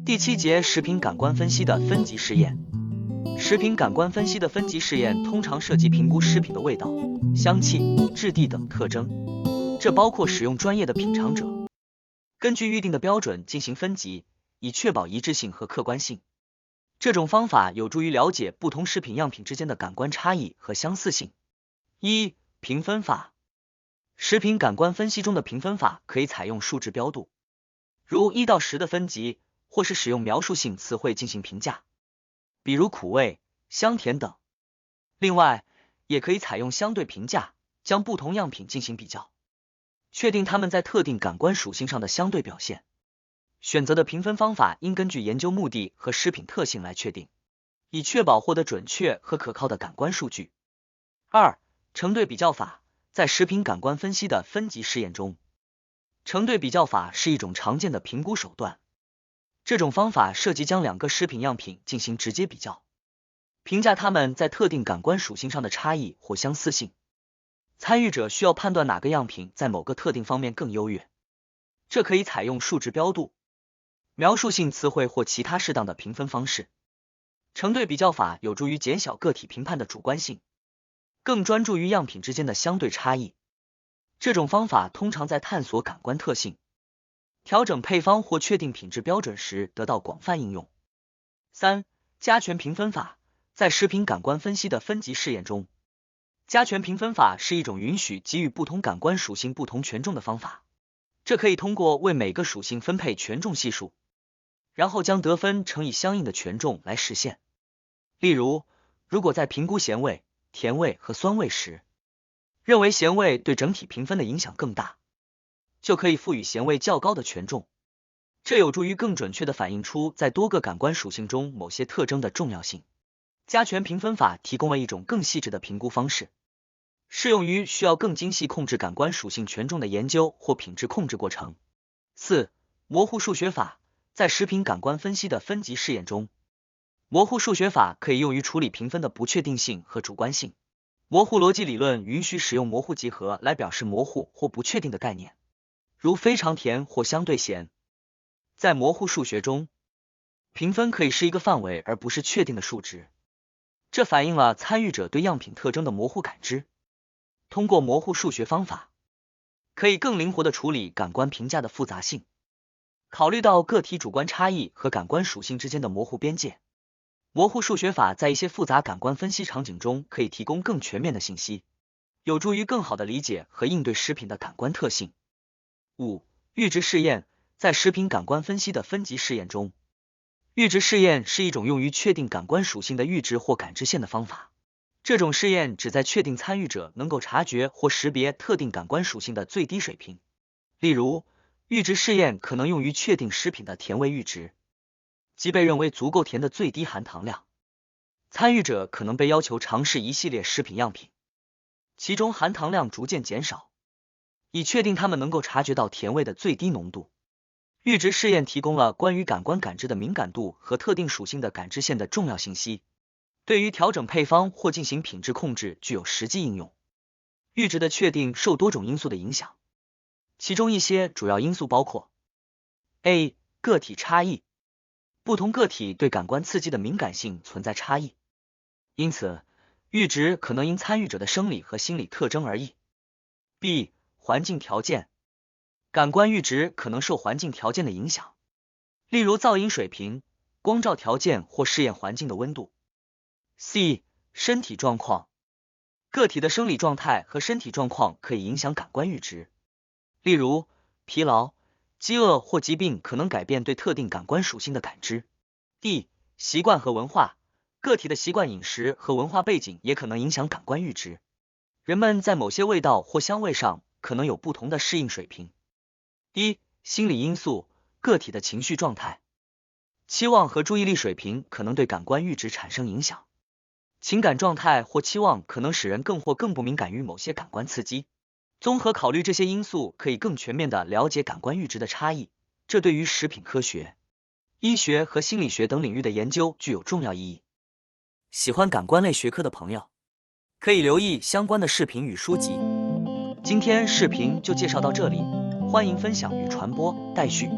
第7节食品感官分析的分级试验。食品感官分析的分级试验通常涉及评估食品的味道、香气、质地等特征，这包括使用专业的品尝者根据预定的标准进行分级，以确保一致性和客观性。这种方法有助于了解不同食品样品之间的感官差异和相似性。1. 评分法。食品感官分析中的评分法可以采用数值标度，如1到10的分级，或是使用描述性词汇进行评价，比如苦味、香甜等。另外，也可以采用相对评价，将不同样品进行比较，确定它们在特定感官属性上的相对表现。选择的评分方法应根据研究目的和食品特性来确定，以确保获得准确和可靠的感官数据。2. 成对比较法。在食品感官分析的分级试验中，成对比较法是一种常见的评估手段。这种方法涉及将2个食品样品进行直接比较，评价它们在特定感官属性上的差异或相似性。参与者需要判断哪个样品在某个特定方面更优越，这可以采用数值标度、描述性词汇或其他适当的评分方式。成对比较法有助于减小个体评判的主观性，更专注于样品之间的相对差异。这种方法通常在探索感官特性、调整配方或确定品质标准时得到广泛应用。3. 加权评分法。在食品感官分析的分级试验中，加权评分法是一种允许给予不同感官属性不同权重的方法。这可以通过为每个属性分配权重系数，然后将得分乘以相应的权重来实现。例如，如果在评估咸味、甜味和酸味时，认为咸味对整体评分的影响更大，就可以赋予咸味较高的权重。这有助于更准确地反映出在多个感官属性中某些特征的重要性。加权评分法提供了一种更细致的评估方式，适用于需要更精细控制感官属性权重的研究或品质控制过程。4. 模糊数学法。在食品感官分析的分级试验中，模糊数学法可以用于处理评分的不确定性和主观性。模糊逻辑理论允许使用模糊集合来表示模糊或不确定的概念，如非常甜或相对咸。在模糊数学中，评分可以是一个范围而不是确定的数值，这反映了参与者对样品特征的模糊感知。通过模糊数学方法，可以更灵活地处理感官评价的复杂性，考虑到个体主观差异和感官属性之间的模糊边界。模糊数学法在一些复杂感官分析场景中可以提供更全面的信息，有助于更好地理解和应对食品的感官特性。5. 阈值试验。在食品感官分析的分级试验中，阈值试验是一种用于确定感官属性的阈值或感知线的方法。这种试验旨在确定参与者能够察觉或识别特定感官属性的最低水平。例如，阈值试验可能用于确定食品的甜味阈值，即被认为足够甜的最低含糖量。参与者可能被要求尝试一系列食品样品，其中含糖量逐渐减少，以确定他们能够察觉到甜味的最低浓度。阈值试验提供了关于感官感知的敏感度和特定属性的感知线的重要信息，对于调整配方或进行品质控制具有实际应用。阈值的确定受多种因素的影响，其中一些主要因素包括 A. 个体差异。不同个体对感官刺激的敏感性存在差异，因此阈值可能因参与者的生理和心理特征而异。B. 环境条件。感官阈值可能受环境条件的影响，例如噪音水平、光照条件或试验环境的温度。C. 身体状况。个体的生理状态和身体状况可以影响感官阈值，例如疲劳、饥饿或疾病可能改变对特定感官属性的感知。D. 习惯和文化。个体的习惯饮食和文化背景也可能影响感官阈值，人们在某些味道或香味上可能有不同的适应水平。1. 心理因素。个体的情绪状态、期望和注意力水平可能对感官阈值产生影响。情感状态或期望可能使人更或更不敏感于某些感官刺激。综合考虑这些因素，可以更全面地了解感官阈值的差异，这对于食品科学、医学和心理学等领域的研究具有重要意义。喜欢感官类学科的朋友，可以留意相关的视频与书籍。今天视频就介绍到这里，欢迎分享与传播，待续。